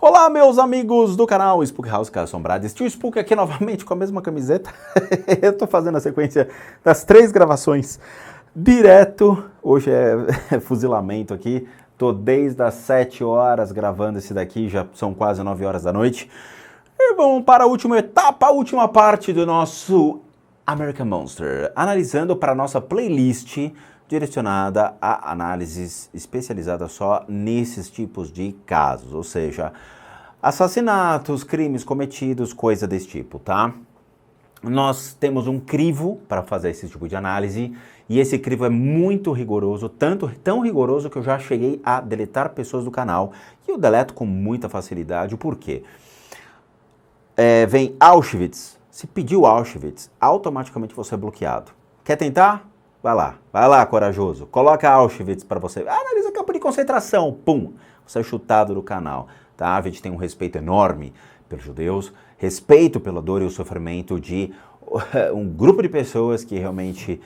Olá, meus amigos do canal Spook House Casa Assombrada. Steve Spook aqui novamente com a mesma camiseta. Eu tô fazendo a sequência das 3 gravações direto. Hoje é fuzilamento aqui. Tô desde as 7 horas gravando esse daqui, já são quase 9 horas da noite. E vamos para a última etapa, a última parte do nosso American Monster. Analisando para a nossa playlist direcionada a análises especializadas só nesses tipos de casos, ou seja, assassinatos, crimes cometidos, coisa desse tipo, tá? Nós temos um crivo para fazer esse tipo de análise e esse crivo é muito rigoroso, tão rigoroso que eu já cheguei a deletar pessoas do canal e eu deleto com muita facilidade. Por quê? Vem Auschwitz, se pediu Auschwitz, automaticamente você é bloqueado. Quer tentar? Vai lá, corajoso. Coloca Auschwitz para você. Analisa campo de concentração, pum, você é chutado do canal, tá? A gente tem um respeito enorme pelos judeus, respeito pela dor e o sofrimento de um grupo de pessoas que realmente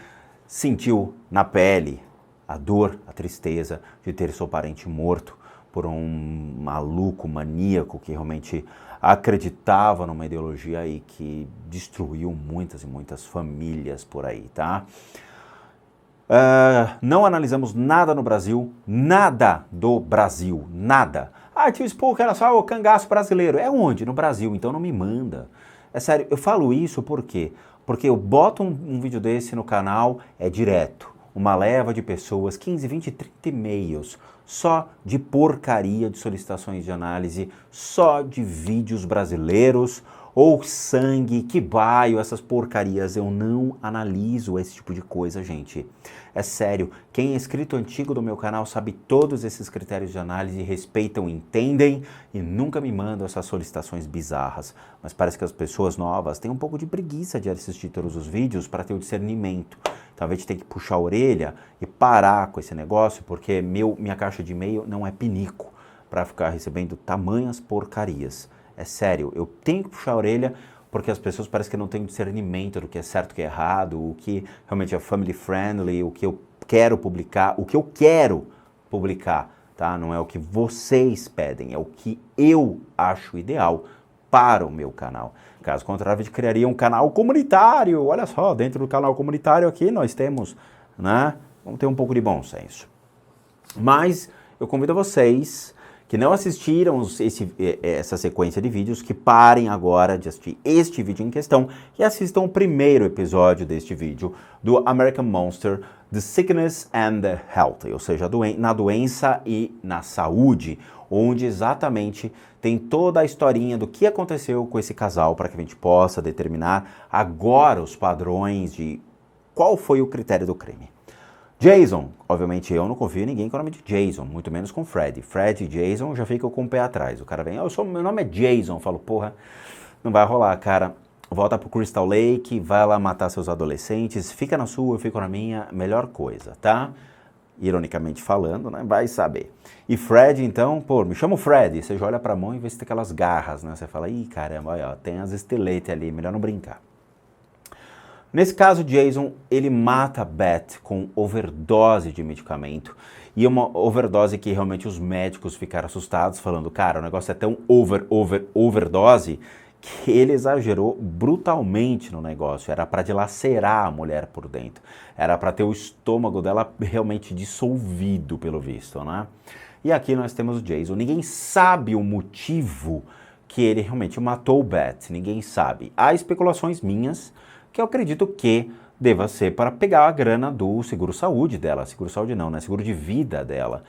sentiu na pele a dor, a tristeza de ter seu parente morto por um maluco, maníaco que realmente acreditava numa ideologia aí que destruiu muitas e muitas famílias por aí, tá? Não analisamos nada no Brasil, nada do Brasil, nada. Tio Spook, era só o cangaço brasileiro. É onde? No Brasil, então não me manda. É sério, eu falo isso por quê? Porque eu boto um vídeo desse no canal, é direto. Uma leva de pessoas, 15, 20, 30 e-mails, só de porcaria de solicitações de análise, só de vídeos brasileiros, ou sangue, que baio, essas porcarias. Eu não analiso esse tipo de coisa, gente. É sério, quem é inscrito antigo do meu canal sabe todos esses critérios de análise, respeitam, entendem e nunca me mandam essas solicitações bizarras. Mas parece que as pessoas novas têm um pouco de preguiça de assistir todos os vídeos para ter o discernimento. Então a gente tem que puxar a orelha e parar com esse negócio, porque minha caixa de e-mail não é pinico para ficar recebendo tamanhas porcarias. É sério, eu tenho que puxar a orelha porque as pessoas parecem que não têm discernimento do que é certo e o que é errado, o que realmente é family friendly, o que eu quero publicar, tá? Não é o que vocês pedem, é o que eu acho ideal para o meu canal. Caso contrário, a gente criaria um canal comunitário. Olha só, dentro do canal comunitário aqui nós temos, né? Vamos ter um pouco de bom senso. Mas eu convido vocês que não assistiram essa sequência de vídeos, que parem agora de assistir este vídeo em questão e assistam o primeiro episódio deste vídeo do American Monster, The Sickness and the Health, ou seja, na doença e na saúde, onde exatamente tem toda a historinha do que aconteceu com esse casal para que a gente possa determinar agora os padrões de qual foi o critério do crime. Jason, obviamente eu não confio em ninguém com o nome de Jason, muito menos com Fred. Fred e Jason já ficam com o pé atrás. O cara vem, meu nome é Jason. Eu falo, porra, não vai rolar, cara. Volta pro Crystal Lake, vai lá matar seus adolescentes, fica na sua, eu fico na minha, melhor coisa, tá? Ironicamente falando, né? Vai saber. E Fred, então, pô, me chama o Fred. Você já olha pra mão e vê se tem aquelas garras, né? Você fala, ih, caramba, ó, tem as esteletes ali, melhor não brincar. Nesse caso, Jason, ele mata Beth com overdose de medicamento. E uma overdose que realmente os médicos ficaram assustados, falando, cara, o negócio é tão overdose, que ele exagerou brutalmente no negócio. Era para dilacerar a mulher por dentro. Era para ter o estômago dela realmente dissolvido, pelo visto, né? E aqui nós temos o Jason. Ninguém sabe o motivo que ele realmente matou Beth. Ninguém sabe. Há especulações minhas que eu acredito que deva ser para pegar a grana do seguro-saúde dela. Seguro-saúde não, né? Seguro de vida dela.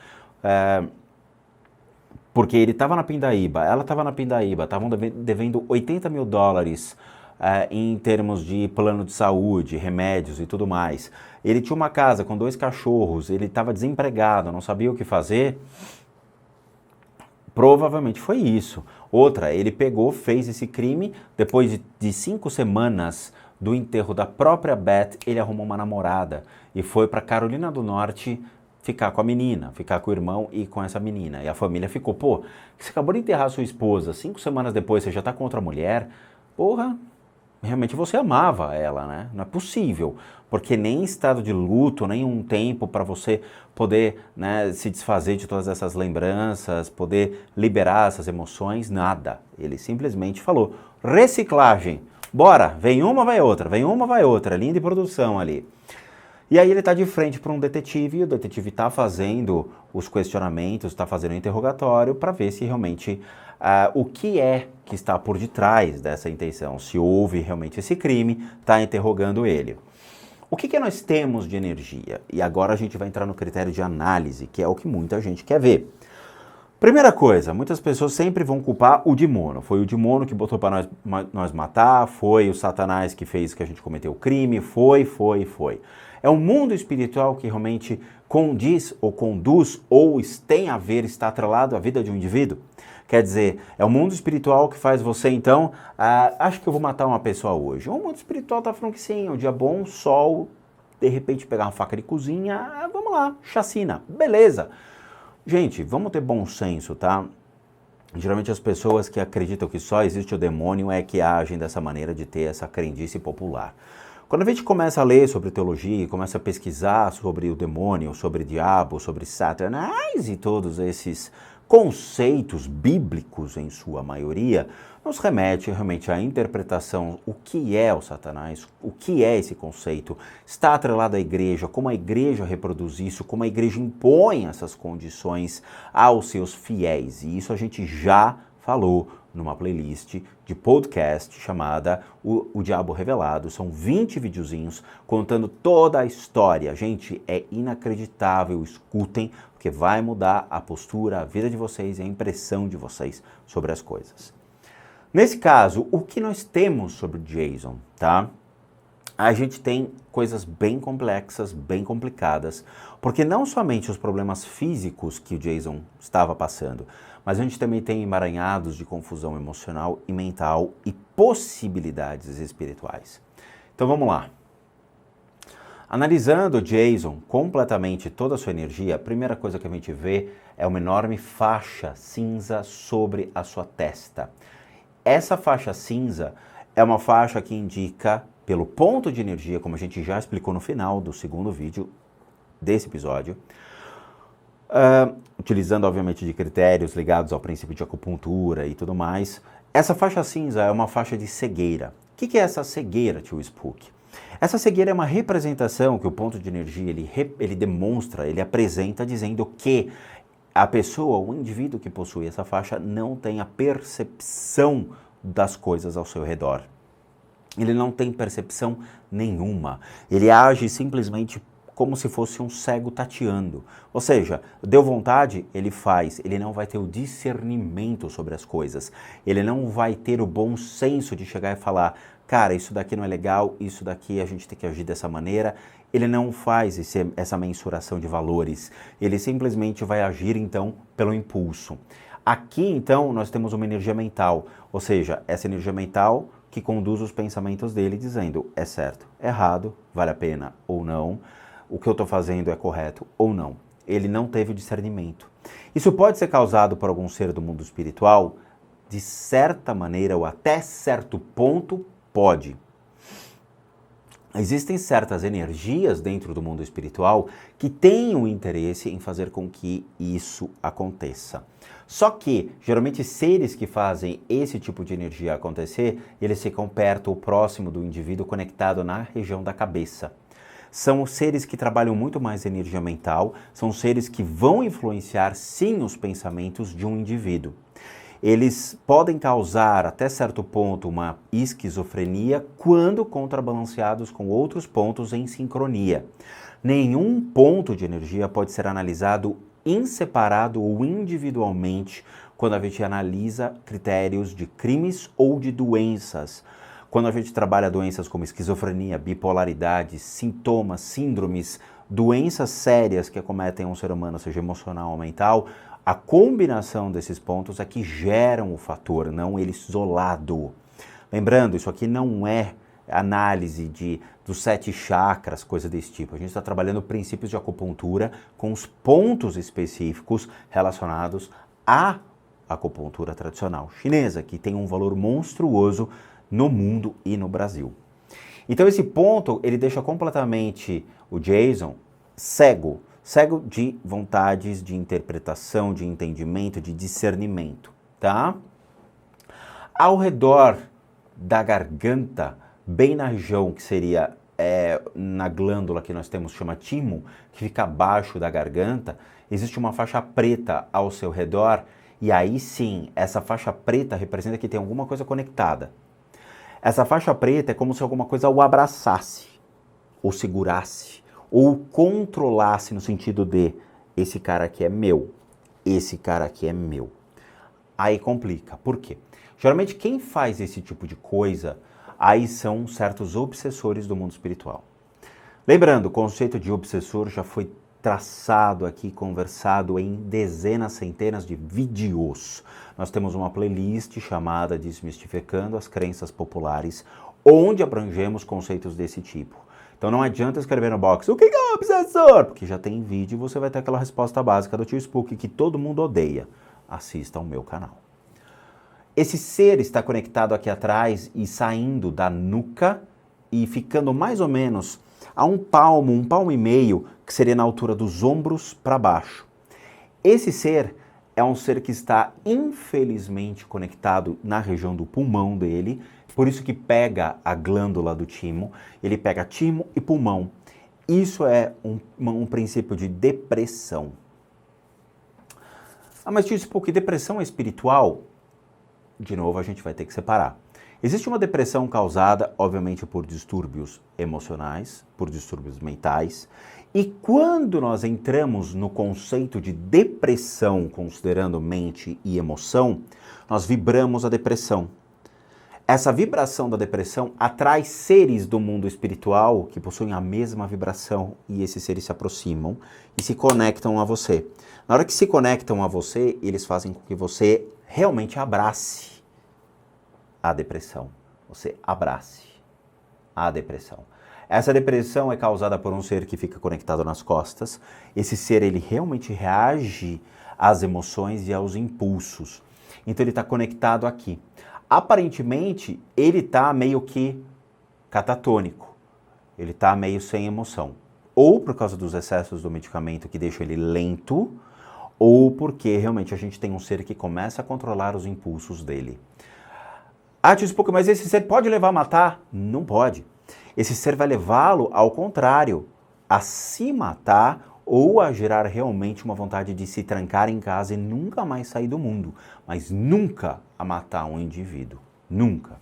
Porque ele estava na Pindaíba, ela estava na Pindaíba, estavam devendo $80 mil em termos de plano de saúde, remédios e tudo mais. Ele tinha uma casa com 2 cachorros, ele estava desempregado, não sabia o que fazer. Provavelmente foi isso. Outra, ele pegou, fez esse crime, depois de 5 semanas do enterro da própria Beth, ele arrumou uma namorada e foi para Carolina do Norte ficar com a menina, ficar com o irmão e com essa menina. E a família ficou, pô, você acabou de enterrar sua esposa, 5 semanas depois você já tá com outra mulher? Porra, realmente você amava ela, né? Não é possível, porque nem estado de luto, nem um tempo para você poder, né, se desfazer de todas essas lembranças, poder liberar essas emoções, nada. Ele simplesmente falou, reciclagem, bora, vem uma, vai outra, vem uma, vai outra, linha de produção ali. E aí ele está de frente para um detetive e o detetive está fazendo os questionamentos, está fazendo o interrogatório para ver se realmente o que é que está por detrás dessa intenção, se houve realmente esse crime, está interrogando ele. O que nós temos de energia? E agora a gente vai entrar no critério de análise, que é o que muita gente quer ver. Primeira coisa, muitas pessoas sempre vão culpar o demônio. Foi o demônio que botou para nós matar, foi o Satanás que fez que a gente cometeu o crime, foi. É o mundo espiritual que realmente condiz ou conduz ou tem a ver, está atrelado à vida de um indivíduo. Quer dizer, é o mundo espiritual que faz você, então, acho que eu vou matar uma pessoa hoje. O mundo espiritual está falando que sim, é um dia bom, sol, de repente pegar uma faca de cozinha, vamos lá, chacina, beleza. Gente, vamos ter bom senso, tá? Geralmente as pessoas que acreditam que só existe o demônio é que agem dessa maneira de ter essa crendice popular. Quando a gente começa a ler sobre teologia, começa a pesquisar sobre o demônio, sobre o diabo, sobre Satanás e todos esses conceitos bíblicos, em sua maioria, nos remete realmente à interpretação, o que é o Satanás, o que é esse conceito, está atrelado à igreja, como a igreja reproduz isso, como a igreja impõe essas condições aos seus fiéis. E isso a gente já falou numa playlist de podcast chamada O Diabo Revelado. São 20 videozinhos contando toda a história. Gente, é inacreditável, escutem, porque vai mudar a postura, a vida de vocês e a impressão de vocês sobre as coisas. Nesse caso, o que nós temos sobre Jason, tá? A gente tem coisas bem complexas, bem complicadas, porque não somente os problemas físicos que o Jason estava passando, mas a gente também tem emaranhados de confusão emocional e mental e possibilidades espirituais. Então vamos lá. Analisando o Jason completamente, toda a sua energia, a primeira coisa que a gente vê é uma enorme faixa cinza sobre a sua testa. Essa faixa cinza é uma faixa que indica, pelo ponto de energia, como a gente já explicou no final do segundo vídeo desse episódio, utilizando obviamente de critérios ligados ao princípio de acupuntura e tudo mais, essa faixa cinza é uma faixa de cegueira. O que é essa cegueira, tio Spook? Essa cegueira é uma representação que o ponto de energia ele demonstra, ele apresenta dizendo que a pessoa, o indivíduo que possui essa faixa não tem a percepção das coisas ao seu redor. Ele não tem percepção nenhuma. Ele age simplesmente como se fosse um cego tateando. Ou seja, deu vontade, ele faz. Ele não vai ter o discernimento sobre as coisas. Ele não vai ter o bom senso de chegar e falar, cara, isso daqui não é legal, isso daqui a gente tem que agir dessa maneira. Ele não faz essa mensuração de valores. Ele simplesmente vai agir, então, pelo impulso. Aqui, então, nós temos uma energia mental. Ou seja, essa energia mental que conduz os pensamentos dele dizendo, é certo, é errado, vale a pena ou não, o que eu estou fazendo é correto ou não. Ele não teve o discernimento. Isso pode ser causado por algum ser do mundo espiritual? De certa maneira ou até certo ponto, pode. Existem certas energias dentro do mundo espiritual que têm um interesse em fazer com que isso aconteça. Só que, geralmente, seres que fazem esse tipo de energia acontecer, eles ficam perto ou próximo do indivíduo conectado na região da cabeça. São os seres que trabalham muito mais energia mental, são seres que vão influenciar, sim, os pensamentos de um indivíduo. Eles podem causar, até certo ponto, uma esquizofrenia quando contrabalanceados com outros pontos em sincronia. Nenhum ponto de energia pode ser analisado em separado ou individualmente quando a gente analisa critérios de crimes ou de doenças. Quando a gente trabalha doenças como esquizofrenia, bipolaridade, sintomas, síndromes, doenças sérias que acometem um ser humano, seja emocional ou mental, a combinação desses pontos é que geram o fator, não ele isolado. Lembrando, isso aqui não é análise dos 7 chakras, coisa desse tipo. A gente está trabalhando princípios de acupuntura com os pontos específicos relacionados à acupuntura tradicional chinesa, que tem um valor monstruoso no mundo e no Brasil. Então esse ponto, ele deixa completamente o Jason cego de vontades, de interpretação, de entendimento, de discernimento, tá? Ao redor da garganta, bem na região que seria na glândula que nós temos, chama timo, que fica abaixo da garganta, existe uma faixa preta ao seu redor, e aí sim, essa faixa preta representa que tem alguma coisa conectada. Essa faixa preta é como se alguma coisa o abraçasse, ou segurasse, ou controlasse no sentido de, esse cara aqui é meu, esse cara aqui é meu. Aí complica. Por quê? Geralmente quem faz esse tipo de coisa, aí são certos obsessores do mundo espiritual. Lembrando, o conceito de obsessor já foi traçado aqui, conversado em dezenas, centenas de vídeos. Nós temos uma playlist chamada Desmistificando as Crenças Populares, onde abrangemos conceitos desse tipo. Então não adianta escrever no box, o que é um obsessor? Porque já tem vídeo e você vai ter aquela resposta básica do tio Spook que todo mundo odeia. Assista ao meu canal. Esse ser está conectado aqui atrás e saindo da nuca e ficando mais ou menos a um palmo e meio, que seria na altura dos ombros para baixo. Esse ser é um ser que está infelizmente conectado na região do pulmão dele, por isso que pega a glândula do timo, ele pega timo e pulmão. Isso é um princípio de depressão. Ah, mas tipo, que depressão é espiritual? De novo, a gente vai ter que separar. Existe uma depressão causada, obviamente, por distúrbios emocionais, por distúrbios mentais. E quando nós entramos no conceito de depressão, considerando mente e emoção, nós vibramos a depressão. Essa vibração da depressão atrai seres do mundo espiritual que possuem a mesma vibração e esses seres se aproximam e se conectam a você. Na hora que se conectam a você, eles fazem com que você realmente abrace a depressão. Você abrace a depressão. Essa depressão é causada por um ser que fica conectado nas costas. Esse ser, ele realmente reage às emoções e aos impulsos. Então ele está conectado aqui. Aparentemente, ele está meio que catatônico. Ele está meio sem emoção. Ou por causa dos excessos do medicamento que deixa ele lento, ou porque realmente a gente tem um ser que começa a controlar os impulsos dele. Ah, tio Spook, mas esse ser pode levar a matar? Não pode. Esse ser vai levá-lo ao contrário, a se matar ou a gerar realmente uma vontade de se trancar em casa e nunca mais sair do mundo, mas nunca a matar um indivíduo. Nunca.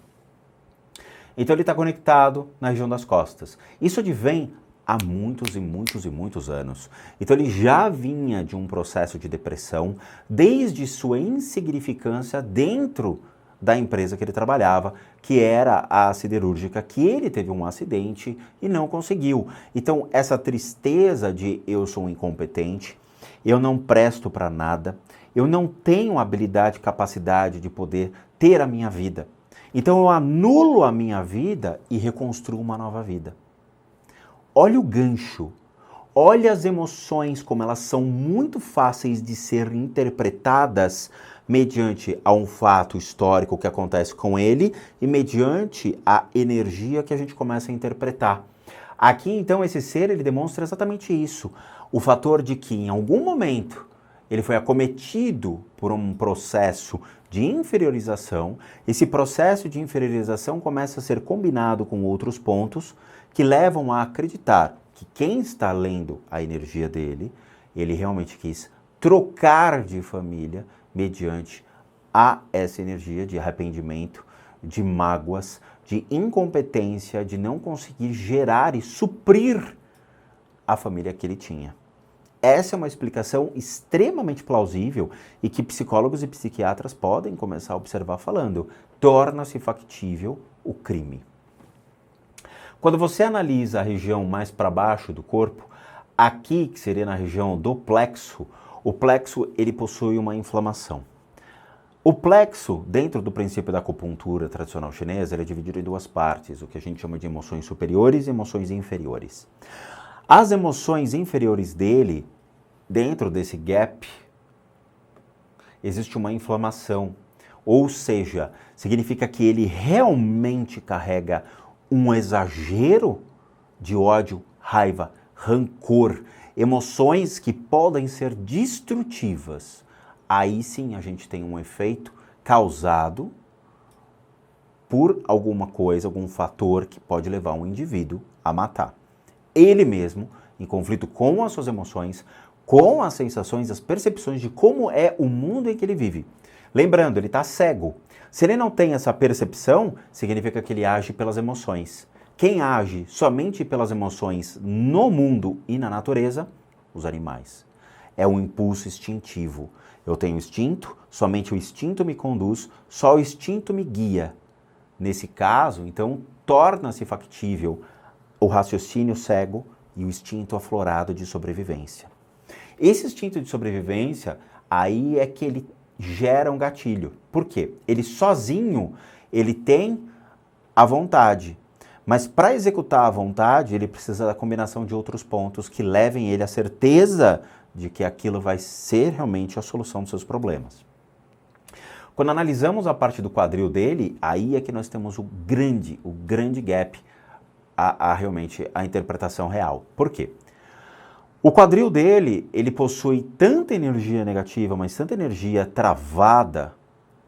Então ele está conectado na região das costas. Isso advém há muitos e muitos e muitos anos. Então ele já vinha de um processo de depressão desde sua insignificância dentro da empresa que ele trabalhava, que era a siderúrgica, que ele teve um acidente e não conseguiu. Então, essa tristeza de eu sou um incompetente, eu não presto para nada, eu não tenho habilidade, capacidade de poder ter a minha vida. Então, eu anulo a minha vida e reconstruo uma nova vida. Olha o gancho. Olha as emoções, como elas são muito fáceis de ser interpretadas mediante a um fato histórico que acontece com ele e mediante a energia que a gente começa a interpretar. Aqui, então, esse ser, ele demonstra exatamente isso. O fator de que, em algum momento, ele foi acometido por um processo de inferiorização. Esse processo de inferiorização começa a ser combinado com outros pontos que levam a acreditar que quem está lendo a energia dele, ele realmente quis trocar de família mediante a essa energia de arrependimento, de mágoas, de incompetência, de não conseguir gerar e suprir a família que ele tinha. Essa é uma explicação extremamente plausível e que psicólogos e psiquiatras podem começar a observar falando. Torna-se factível o crime. Quando você analisa a região mais para baixo do corpo, aqui, que seria na região do plexo, o plexo, ele possui uma inflamação. O plexo, dentro do princípio da acupuntura tradicional chinesa, ele é dividido em duas partes, o que a gente chama de emoções superiores e emoções inferiores. As emoções inferiores dele, dentro desse gap, existe uma inflamação. Ou seja, significa que ele realmente carrega um exagero de ódio, raiva, rancor, emoções que podem ser destrutivas. Aí sim a gente tem um efeito causado por alguma coisa, algum fator que pode levar um indivíduo a matar. Ele mesmo, em conflito com as suas emoções, com as sensações, as percepções de como é o mundo em que ele vive. Lembrando, ele está cego. Se ele não tem essa percepção, significa que ele age pelas emoções. Quem age somente pelas emoções no mundo e na natureza? Os animais. É um impulso instintivo. Eu tenho instinto, somente o instinto me conduz, só o instinto me guia. Nesse caso, então, torna-se factível o raciocínio cego e o instinto aflorado de sobrevivência. Esse instinto de sobrevivência, aí é que ele gera um gatilho. Por quê? Ele sozinho, ele tem a vontade. Mas para executar a vontade, ele precisa da combinação de outros pontos que levem ele à certeza de que aquilo vai ser realmente a solução dos seus problemas. Quando analisamos a parte do quadril dele, aí é que nós temos o grande gap realmente a interpretação real. Por quê? O quadril dele, ele possui tanta energia negativa, mas tanta energia travada,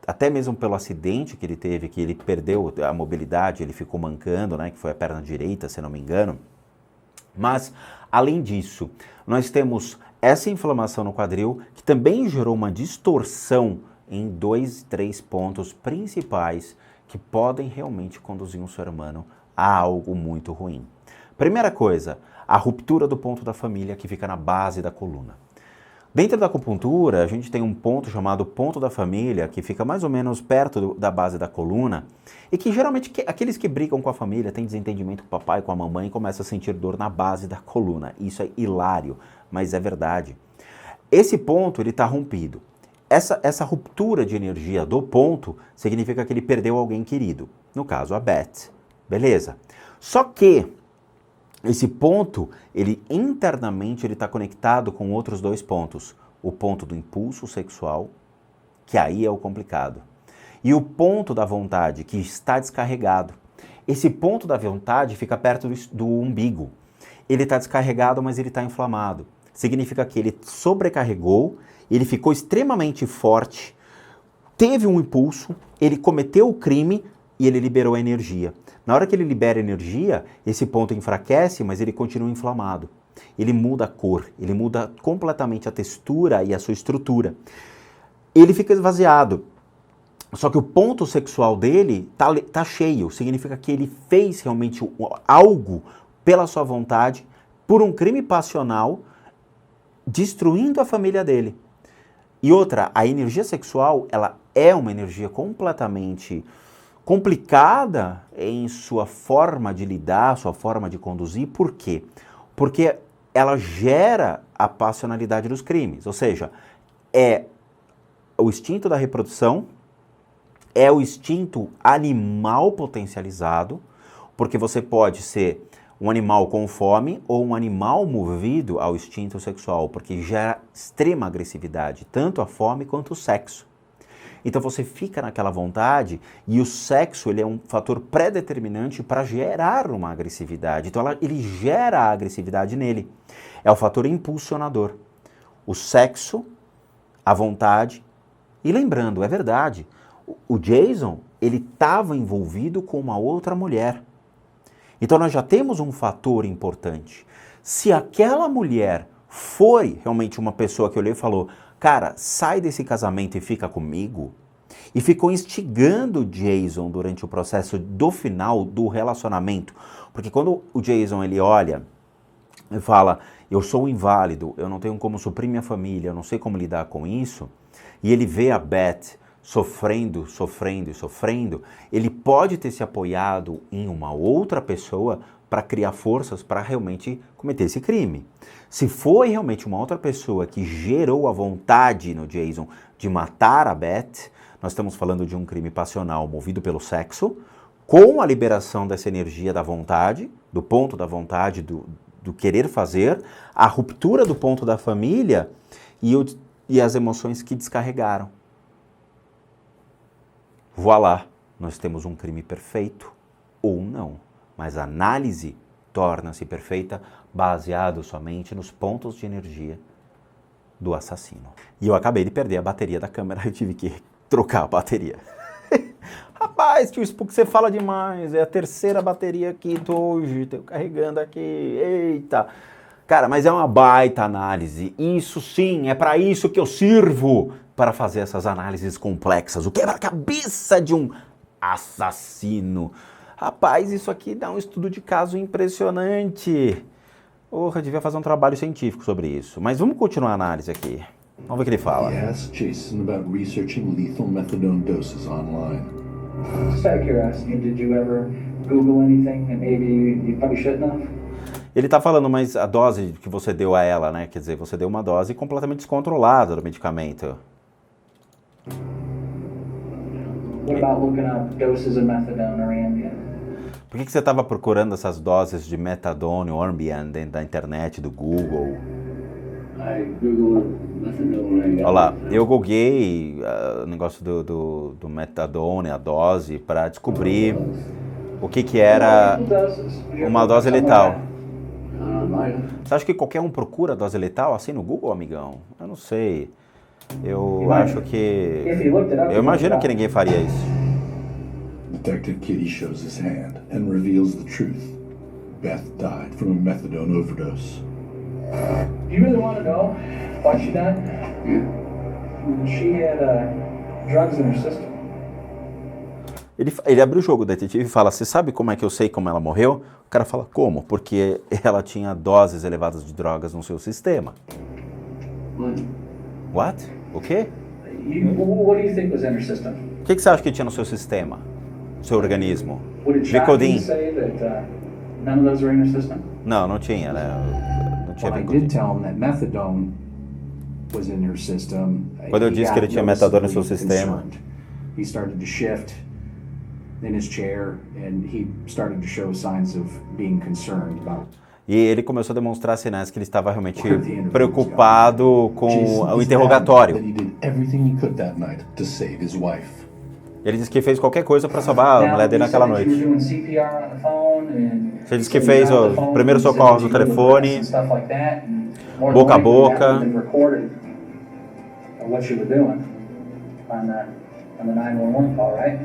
até mesmo pelo acidente que ele teve, que ele perdeu a mobilidade, ele ficou mancando, né, que foi a perna direita, se não me engano. Mas, além disso, nós temos essa inflamação no quadril, que também gerou uma distorção em 2, 3 pontos principais que podem realmente conduzir um ser humano a algo muito ruim. Primeira coisa, a ruptura do ponto da família que fica na base da coluna. Dentro da acupuntura, a gente tem um ponto chamado ponto da família, que fica mais ou menos perto da base da coluna, e que geralmente aqueles que brigam com a família, têm desentendimento com o papai, com a mamãe, começam a sentir dor na base da coluna. Isso é hilário, mas é verdade. Esse ponto, ele está rompido. Essa ruptura de energia do ponto significa que ele perdeu alguém querido. No caso, a Beth. Beleza? Só que esse ponto, ele internamente está conectado com outros 2 pontos. O ponto do impulso sexual, que aí é o complicado. E o ponto da vontade, que está descarregado. Esse ponto da vontade fica perto do umbigo. Ele está descarregado, mas ele está inflamado. Significa que ele sobrecarregou, ele ficou extremamente forte, teve um impulso, ele cometeu o crime e ele liberou a energia. Na hora que ele libera energia, esse ponto enfraquece, mas ele continua inflamado. Ele muda a cor, ele muda completamente a textura e a sua estrutura. Ele fica esvaziado. Só que o ponto sexual dele tá cheio, significa que ele fez realmente algo pela sua vontade, por um crime passional, destruindo a família dele. E outra, a energia sexual, ela é uma energia completamente complicada em sua forma de lidar, sua forma de conduzir. Por quê? Porque ela gera a passionalidade dos crimes, ou seja, é o instinto da reprodução, é o instinto animal potencializado, porque você pode ser um animal com fome ou um animal movido ao instinto sexual, porque gera extrema agressividade, tanto a fome quanto o sexo. Então você fica naquela vontade e o sexo ele é um fator pré-determinante para gerar uma agressividade. Então ele gera a agressividade nele. É o fator impulsionador. O sexo, a vontade. E lembrando, é verdade, o Jason ele estava envolvido com uma outra mulher. Então nós já temos um fator importante. Se aquela mulher foi realmente uma pessoa que olhou e falou, cara, sai desse casamento e fica comigo, e ficou instigando o Jason durante o processo do final do relacionamento, porque quando o Jason ele olha e fala, eu sou um inválido, eu não tenho como suprir minha família, eu não sei como lidar com isso, e ele vê a Beth sofrendo, ele pode ter se apoiado em uma outra pessoa para criar forças para realmente cometer esse crime. Se foi realmente uma outra pessoa que gerou a vontade no Jason de matar a Beth, nós estamos falando de um crime passional movido pelo sexo, com a liberação dessa energia da vontade, do ponto da vontade, do querer fazer, a ruptura do ponto da família e as emoções que descarregaram. Voilá, nós temos um crime perfeito ou não, mas a análise torna-se perfeita baseado somente nos pontos de energia do assassino. E eu acabei de perder a bateria da câmera, eu tive que trocar a bateria. Rapaz, tio Spook, você fala demais, é a terceira bateria aqui de hoje, tô carregando aqui, eita. Cara, mas é uma baita análise, isso sim, é para isso que eu sirvo, para fazer essas análises complexas, o quebra-cabeça de um assassino. Rapaz, isso aqui dá um estudo de caso impressionante. Porra, devia fazer um trabalho científico sobre isso. Mas vamos continuar a análise aqui. Vamos ver o que ele fala. He asked Jason about researching lethal methadone doses online. Just out of curiosity, did you ever Google anything that maybe you probably shouldn't have? Ele tá falando, mas a dose que você deu a ela, né? Quer dizer, você deu uma dose completamente descontrolada do medicamento. What about looking up doses of methadone or Ambien? Por que você estava procurando essas doses de metadone ou Ambien dentro da internet, do Google? I Googled methadone. Olha lá, eu googlei o negócio do metadone, a dose, para descobrir o que era uma dose letal. Você acha que qualquer um procura dose letal assim no Google, amigão? Eu não sei. Eu acho que... Eu imagino que ninguém faria isso. Detective Kitty shows his hand and reveals the truth. Beth died from a methadone overdose. Do you really want to know why she died? Yeah. She had drugs in her system. Ele abre o jogo, o detetive, e fala, você sabe como é que eu sei como ela morreu? O cara fala, como? Porque ela tinha doses elevadas de drogas no seu sistema. What? O quê? What do you think was in her system? O que você acha que tinha no seu sistema? No seu organismo? Would it shock you Vicodin? to say that none of those were in her system? Não, não tinha, né? Não tinha Well, I Vicodin. did tell him that methadone was in her system. Quando eu He disse que ele got tinha metadone no seu noticeably sistema. concerned. He started to shift in his chair and he started to show signs of being concerned about. E ele começou a demonstrar sinais que ele estava realmente preocupado com Jason o is interrogatório. adamant that he did everything he could that night to save his wife. Ele disse que fez qualquer coisa para salvar a mulher dele naquela noite. Você disse que fez o primeiro socorro no telefone, boca a boca. What you were doing on the 911 call, right?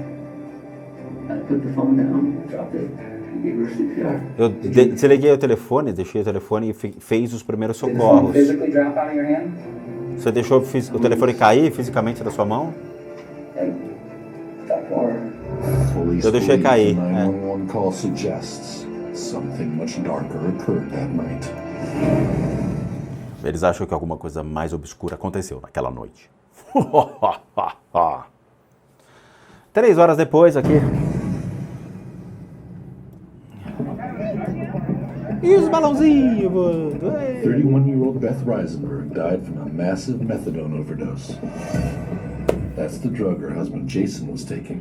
I put the phone down, dropped it, and gave her CPR. Eu desliguei o telefone, deixei o telefone e fez os primeiros Did the phone socorros. physically drop out of your hand? Você deixou o telefone cair fisicamente da sua mão? Police Eu deixei believe cair, the 911 call suggests something much darker occurred that night. Eles acham que alguma coisa mais obscura aconteceu naquela noite. 3 horas depois aqui. E os balãozinhos, mano? 31-year-old Beth Reisenberg died from a massive methadone overdose. That's the drug her husband Jason was taking.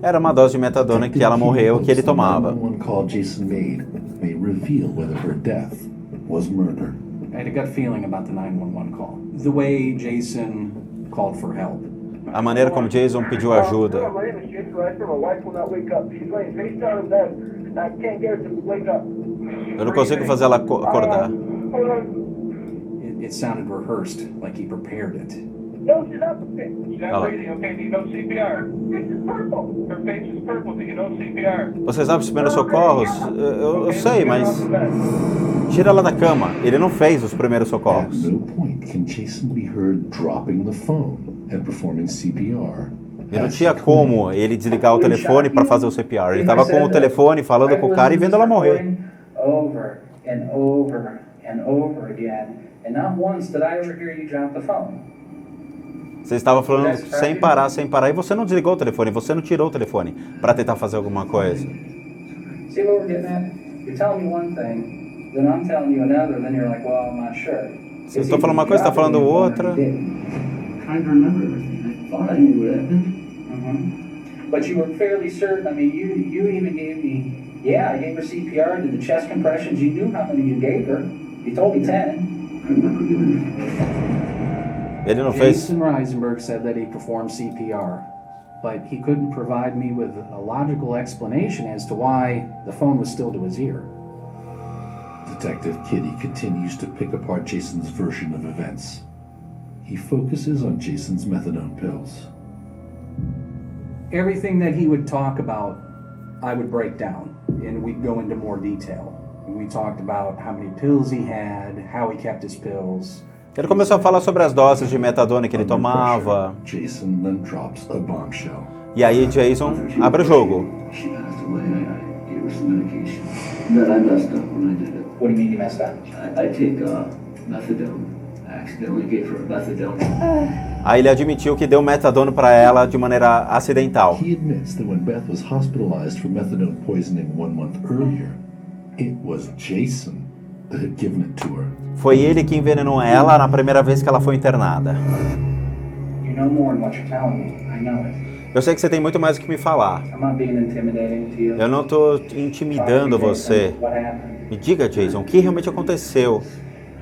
Era uma dose de metadona que ela morreu, que ele tomava. The 911 call Jason made may reveal whether her death was murder. I had a gut feeling about the 911 call. The way Jason called for help. A maneira como Jason pediu ajuda. My name is Jason Reiser. My wife will not wake up. She's laying face down in bed. I can't get her to wake up. Eu não consigo fazer ela acordar. Hold on. It sounded rehearsed, like he prepared it. No, she's not prepared. She's not breathing. Okay, do you know CPR? This is purple. Her face is purple. Do you know CPR? Você sabe os primeiros socorros? Eu sei, mas tira ela da cama. Ele não fez os primeiros At socorros. no point can Jason be heard dropping the phone and performing CPR. E não tinha como ele desligar o telefone para fazer o CPR. Ele estava com o telefone falando com o cara e vendo ela morrer. Over and over and over again, and not once did I ever hear you drop the phone. Você estava falando sem parar, e você não desligou o telefone, você não tirou o telefone para tentar fazer alguma coisa. See what we're getting at? You're telling me one thing, then I'm telling you another, then you're like, well, I'm not sure. Você está falando uma coisa, está falando outra. Trying to remember everything. I thought I knew what happened. But you were fairly certain. I mean, you even gave me, yeah, I gave her CPR, did the chest compressions. You knew how many you gave her. You told me 10. I've never given Ele não fez. Jason Reisenberg said that he performed CPR. but he couldn't provide me with a logical explanation as to why the phone was still to his ear. Detective Kitty continues to pick apart Jason's version of events. He focuses on Jason's methadone pills. Everything that he would talk about, I would break down, and we'd go into more detail. We talked about how many pills he had, how he kept his pills. Ele começou a falar sobre as doses de metadona que ele Under tomava. pressure, Jason then drops a bombshell. E aí Jason abre o jogo. She passed away. I gave her some medication. That I messed up when I did it. What do you mean you messed up? I take methadone. I accidentally gave her methadone. Aí ele admitiu que deu metadona para ela de maneira acidental. He admits that when Beth was hospitalized for methadone poisoning 1 month earlier, it was Jason that had given it to her. Foi ele que envenenou ela na primeira vez que ela foi internada. You know more than what you're telling me. I know it. Eu sei que você tem muito mais o que me falar. I'm not being intimidating to you. Eu não tô intimidando você. What happened? Me diga, Jason, o que realmente aconteceu?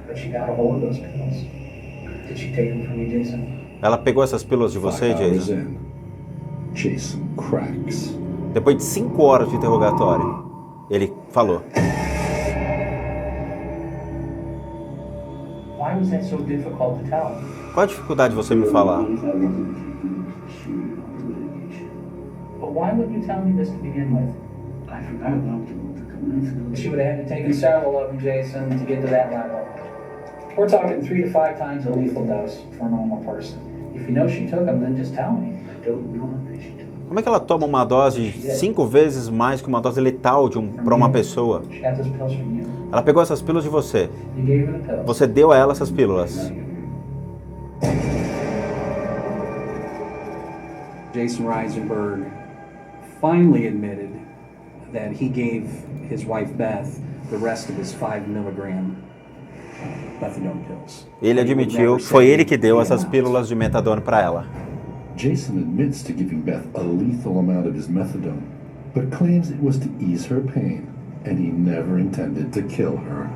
But she got a hold of those pills. Did she take them from you, Jason? Ela pegou essas pílulas de você, 5 hours Jason? in, Jason cracks. Depois de 5 horas de interrogatório, ele falou. Why was that so difficult to tell? Qual a dificuldade de você me falar? But why wouldn't you tell me this to begin with? I forgot about them a couple nights ago. She would have had to take several of them, Jason, to get to that level. We're talking 3 to 5 times a lethal dose for a normal person. If you know she took them, then just tell me. I don't know if she took them. Como é que ela toma uma dose 5 vezes mais que uma dose letal para uma pessoa? She got those pills from you. Ela pegou essas pílulas de você. You gave her the pills. Você deu a ela essas pílulas. Jason Reisenberg finally admitted that he gave his wife Beth the rest of his 5 milligram methadone pills. Ele admitiu que foi ele que deu essas pílulas de metadona para ela. Jason admits to giving Beth a lethal amount of his methadone, but claims it was to ease her pain, and he never intended to kill her.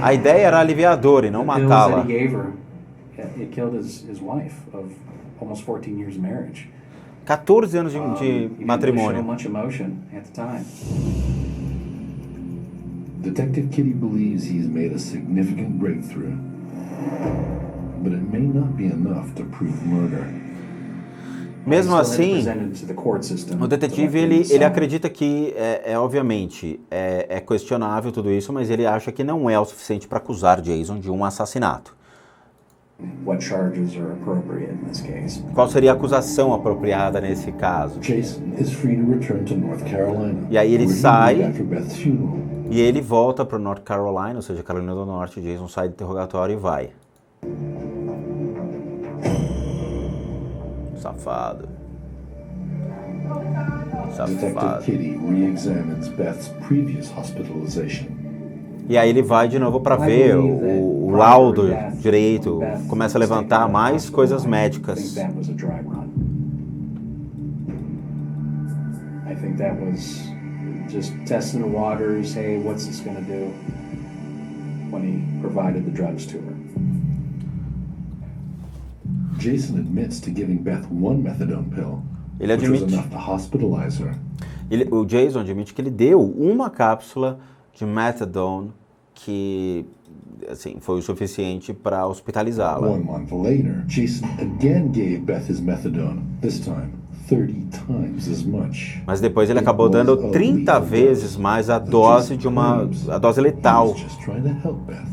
A ideia era aliviar a dor e não The pills matá-la. that he gave her, it killed his wife of almost 14 years of marriage. 14 anos de He didn't really show matrimônio. much emotion at the time. Detective Kitty believes he's made a significant breakthrough, but it may not be enough to prove murder. Mesmo assim, o detetive ele acredita que obviamente é questionável tudo isso, mas ele acha que não é o suficiente para acusar Jason de um assassinato. What charges are appropriate in this case? Qual seria a acusação apropriada nesse caso? Jason is free to return to North Carolina, E aí ele where he sai- moved after Beth's funeral. E ele volta para North Carolina, ou seja, Carolina do Norte. Jason sai do interrogatório e vai. Safado. Detective Safado. Kitty re-examines Beth's previous hospitalization. E aí ele vai de novo para ver o laudo direito, começa a levantar mais coisas médicas. I think that was a dry run. I think that was just testing the waters. Hey, what's this going to do? When he provided the drugs to her. Jason admits to giving Beth 1 methadone pill, Ele which was admite, enough to hospitalize her. o Jason admite que ele deu uma cápsula de methadone que assim, foi o suficiente para hospitalizá-la. 1 month later, Jason again gave Beth his methadone, this time 30 times as much. Mas depois ele acabou dando 30 vezes mais a dose de a dose letal. He was just trying to help Beth,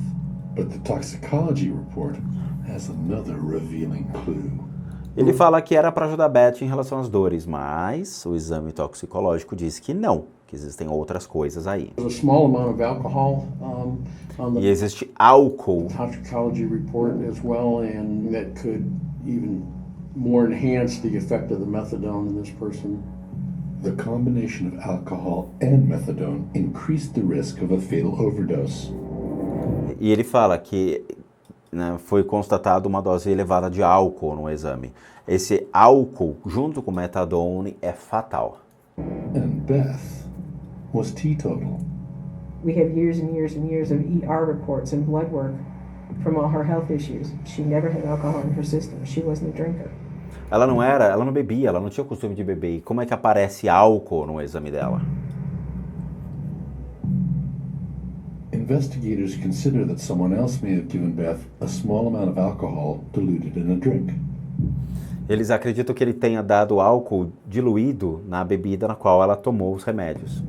but the toxicology report has another revealing clue. Ele fala que era para ajudar Beth em relação às dores, mas o exame toxicológico diz que não, que existem outras coisas aí. There's a small amount of alcohol on E the existe álcool toxicology report as well, and that could even more enhance the effect of the methadone in this person. The combination of alcohol and methadone increased the risk of a fatal overdose. e ele fala que foi constatado uma dose elevada de álcool no exame. Esse álcool, junto com metadone, é fatal. And Beth was teetotal. We have years and years and years of ER reports and blood work from all her health issues. She never had alcohol in her system. She wasn't a drinker. Ela não bebia, ela não tinha o costume de beber. E como é que aparece álcool no exame dela? Investigators consider that someone else may have given Beth a small amount of alcohol diluted in a drink. Eles acreditam que ele tenha dado álcool diluído na bebida na qual ela tomou os remédios.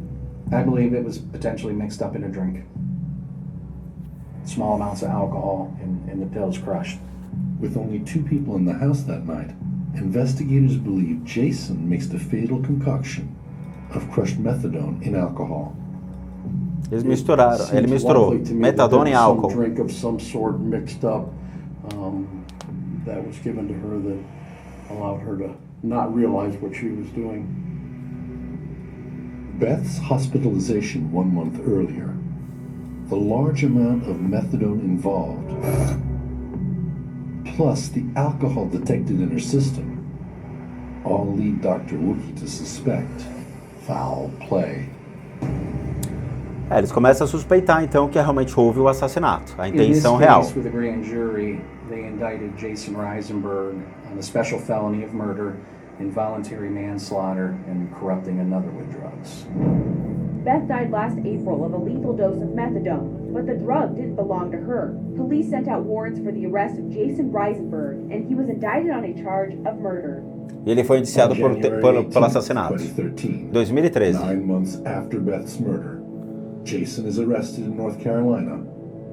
I believe it was potentially mixed up in a drink. Small amounts of alcohol in the pills crushed. With only 2 people in the house that night, investigators believe Jason mixed a fatal concoction of crushed methadone in alcohol. Eles misturaram, ele Seems misturou likely to me metadona e that there was álcool. some drink of some sort mixed up that was given to her that allowed her to not realize what she was doing. Beth's hospitalization 1 month earlier, the large amount of methadone involved, plus the alcohol detected in her system, all lead Dr. Wookie to suspect foul play. Eles começam a suspeitar então que realmente houve o assassinato, a In this intenção real. case, with the grand jury, they indicted Jason Reisenberg on a special felony of murder, involuntary manslaughter, and corrupting another with drugs. Beth died last April of a lethal dose of methadone, but the drug didn't belong to her. Police sent out warrants for the arrest of Jason Reisenberg, and he was indicted on a charge of murder. Ele foi indiciado pelo assassinato. 2013, 2013. 9 months after Beth's murder, Jason is arrested in North Carolina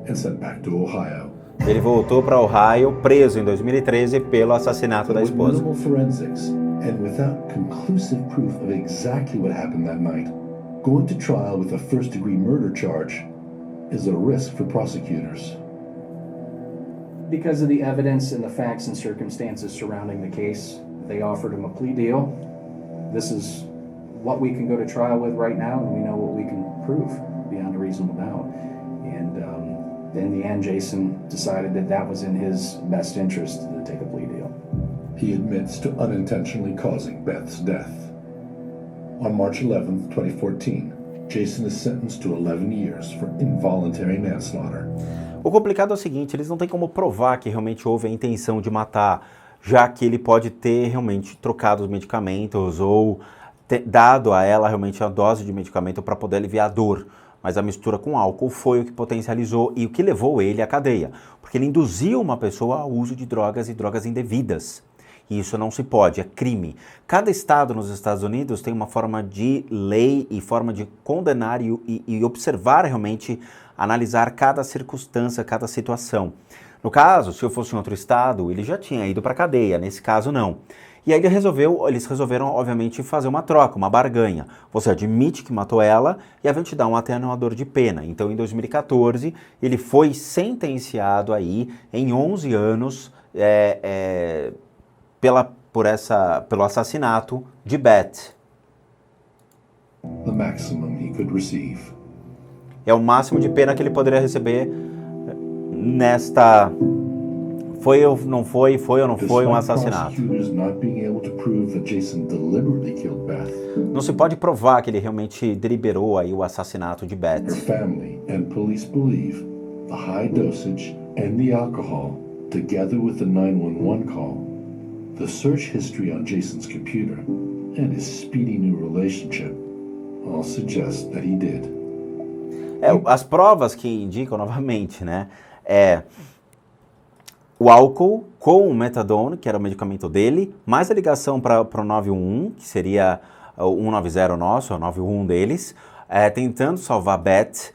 and sent back to Ohio. Ele voltou para Ohio, preso em 2013 pelo assassinato da With esposa. minimal forensics and without conclusive proof of exactly what happened that night, going to trial with a first-degree murder charge is a risk for prosecutors. Because of the evidence and the facts and circumstances surrounding the case, they offered him a plea deal. This is what we can go to trial with right now, and we know what we can prove beyond a reasonable doubt. And in the end, Jason decided that that was in his best interest to take a plea deal. He admits to unintentionally causing Beth's death. On March 11, 2014, Jason is sentenced to 11 years for involuntary manslaughter. O complicado é o seguinte, eles não têm como provar que realmente houve a intenção de matar, já que ele pode ter realmente trocado os medicamentos ou dado a ela realmente a dose de medicamento para poder aliviar a dor. Mas a mistura com álcool foi o que potencializou e o que levou ele à cadeia, porque ele induziu uma pessoa ao uso de drogas e drogas indevidas. E isso não se pode, é crime. Cada estado nos Estados Unidos tem uma forma de lei e forma de condenar e observar realmente, analisar cada circunstância, cada situação. No caso, se eu fosse em outro estado, ele já tinha ido para a cadeia, nesse caso não. E aí eles resolveram, obviamente, fazer uma troca, uma barganha. Você admite que matou ela e a gente te dá um atenuador de pena. Então, em 2014, ele foi sentenciado aí em 11 anos pelo assassinato de Beth. The maximum he could receive. É o máximo de pena que ele poderia receber nesta... Foi ou não foi um assassinato. Não se pode provar que ele realmente deliberou aí o assassinato de Beth. Her family and police believe the high dosage and the alcohol, together with the 911 call, the search history on Jason's computer, and his speedy new relationship all suggest that he did. As provas que indicam novamente, né, o álcool com o metadone, que era o medicamento dele, mais a ligação para o 911, que seria o 190 nosso, o 911 deles, tentando salvar Beth.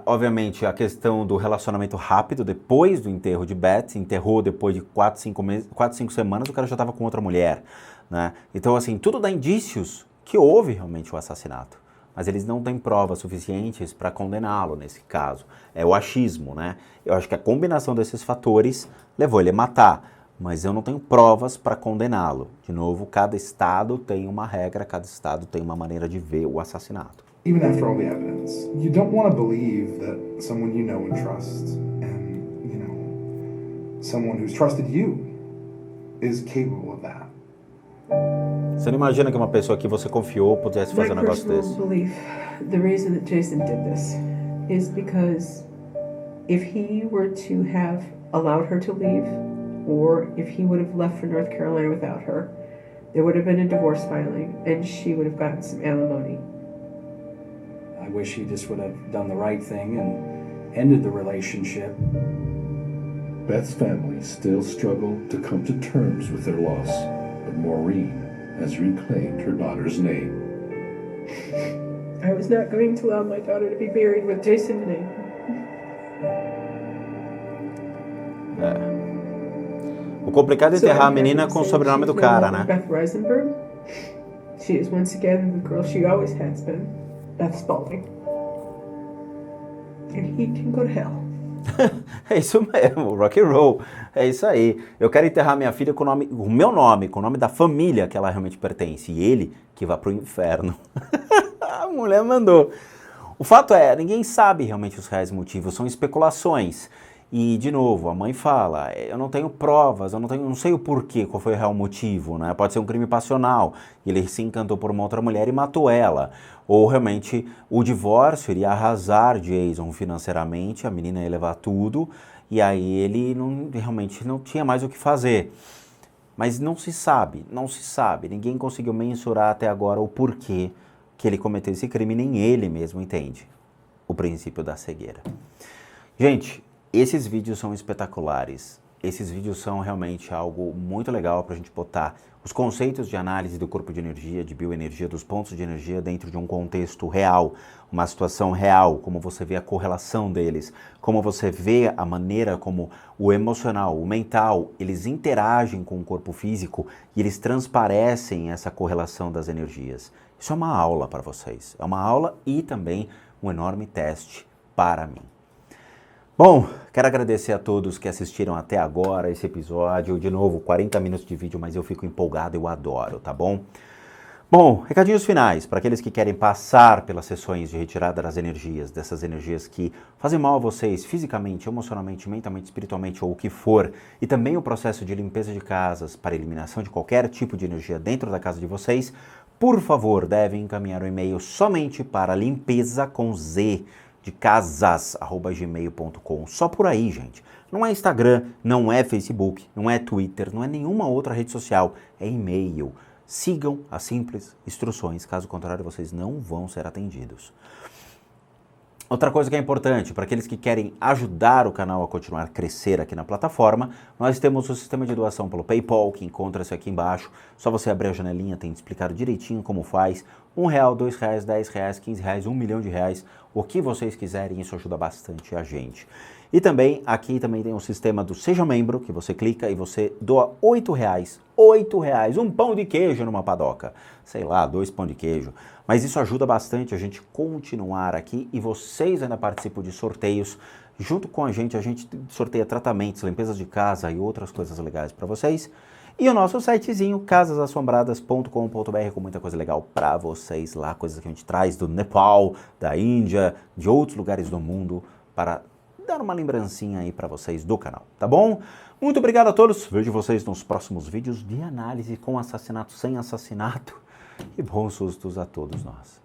Obviamente, a questão do relacionamento rápido depois do enterro de Beth, enterrou depois de 4, 5 semanas, o cara já estava com outra mulher, né? Então, assim, tudo dá indícios que houve realmente o assassinato. Mas eles não têm provas suficientes para condená-lo nesse caso. É o achismo, né? Eu acho que a combinação desses fatores levou ele a matar, mas eu não tenho provas para condená-lo. De novo, cada estado tem uma regra, cada estado tem uma maneira de ver o assassinato. Even after all the evidence, you don't want to believe that someone you know and trust, and, you know, someone who's trusted you is capable of that. Você não imagina que uma pessoa que você confiou pudesse fazer um negócio desse? Belief, the reason that Jason did this is because if he were to have allowed her to leave, or if he would have left for North Carolina without her, there would have been a divorce filing, and she would have gotten some alimony. I wish he just would have done the right thing and ended the relationship. Beth's family still struggle to come to terms with their loss, but Maureen has reclaimed her daughter's name. I was not going to allow my daughter to be buried with Jason today. O complicado é enterrar a menina com o sobrenome do cara, né? Beth Reisenberg. She is once again the girl she always has been, Beth Spalding. And he can go to hell. É isso mesmo, rock and roll. É isso aí. Eu quero enterrar minha filha com o meu nome, com o nome da família que ela realmente pertence. E ele que vá pro inferno. A mulher mandou. O fato é, ninguém sabe realmente os reais motivos, são especulações. E, de novo, a mãe fala, eu não tenho provas, eu não sei o porquê, qual foi o real motivo, né? Pode ser um crime passional, ele se encantou por uma outra mulher e matou ela. Ou, realmente, o divórcio iria arrasar Jason financeiramente, a menina ia levar tudo, e aí ele realmente não tinha mais o que fazer. Mas não se sabe, ninguém conseguiu mensurar até agora o porquê que ele cometeu esse crime, nem ele mesmo entende o princípio da cegueira. Gente, esses vídeos são espetaculares, esses vídeos são realmente algo muito legal para a gente botar os conceitos de análise do corpo de energia, de bioenergia, dos pontos de energia dentro de um contexto real, uma situação real, como você vê a correlação deles, como você vê a maneira como o emocional, o mental, eles interagem com o corpo físico e eles transparecem essa correlação das energias. Isso é uma aula para vocês, é uma aula e também um enorme teste para mim. Bom, quero agradecer a todos que assistiram até agora esse episódio. De novo, 40 minutos de vídeo, mas eu fico empolgado, eu adoro, tá bom? Bom, recadinhos finais para aqueles que querem passar pelas sessões de retirada das energias, dessas energias que fazem mal a vocês fisicamente, emocionalmente, mentalmente, espiritualmente ou o que for, e também o processo de limpeza de casas para eliminação de qualquer tipo de energia dentro da casa de vocês, por favor, devem encaminhar o e-mail somente para limpeza com Z, de casas@gmail.com. Só por aí, gente. Não é Instagram, não é Facebook, não é Twitter, não é nenhuma outra rede social, é e-mail. Sigam as simples instruções, caso contrário vocês não vão ser atendidos. Outra coisa que é importante, para aqueles que querem ajudar o canal a continuar a crescer aqui na plataforma, nós temos o sistema de doação pelo PayPal, que encontra-se aqui embaixo. Só você abrir a janelinha, tem explicado direitinho como faz. R$1, R$2, R$10, R$15, R$1 milhão, o que vocês quiserem, isso ajuda bastante a gente. E também, aqui também tem o sistema do Seja Membro, que você clica e você doa R$8, um pão de queijo numa padoca. Sei lá, 2 pão de queijo. Mas isso ajuda bastante a gente continuar aqui e vocês ainda participam de sorteios. Junto com a gente sorteia tratamentos, limpezas de casa e outras coisas legais para vocês. E o nosso sitezinho, casasassombradas.com.br, com muita coisa legal para vocês lá, coisas que a gente traz do Nepal, da Índia, de outros lugares do mundo, para dar uma lembrancinha aí para vocês do canal, tá bom? Muito obrigado a todos, vejo vocês nos próximos vídeos de análise com assassinato, sem assassinato, e bons sustos a todos nós.